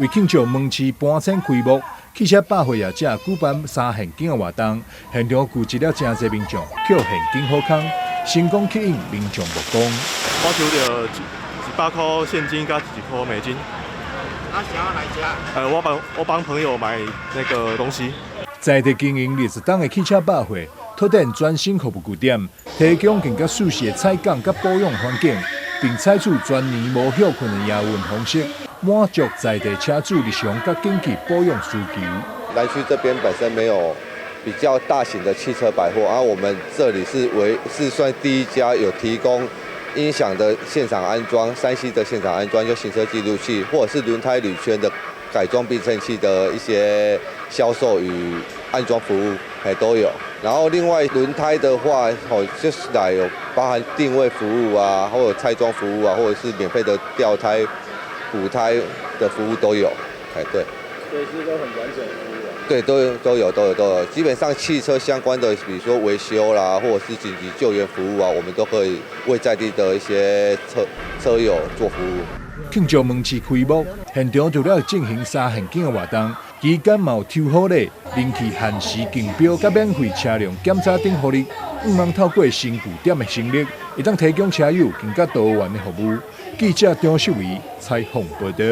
为庆祝门市搬迁开幕，汽车百货业者举办3现金的活动，现场聚集了真侪民众捡现金好康，成功吸引民众目光。我收了18块现金加1块美金。想要哪家？我帮朋友买那个东西。在地经营20档的汽车百货，拓展专心服务据点，提供更加舒适的采购甲保养环境，并采取全年无休困的营运方式，满足在地车主日常甲紧急保养需求。南区这边本身没有比较大型的汽车百货，而我们这里是算第一家有提供音响的现场安装、3C 的现场安装，就行车记录器，或者是轮胎铝圈的改装避震器的一些销售与安装服务，都有。然后另外轮胎的话，就是有包含定位服务啊，或者拆装服务啊，或者是免费的吊胎、补胎的服务都有，对。所以是都很完整的服务啊。对，都有。基本上汽车相关的，比如说维修啦，或者是紧急救援服务啊，我们都可以为在地的一些车友做服务。庆祝门市开幕，现场除了进行3现金的活动，期间嘛有抽好礼、人气限时竞标、甲免费车辆检查等福利。希望透过新据点的成立，会当提供车友更加多元的服务。记者张秀仪采访报道。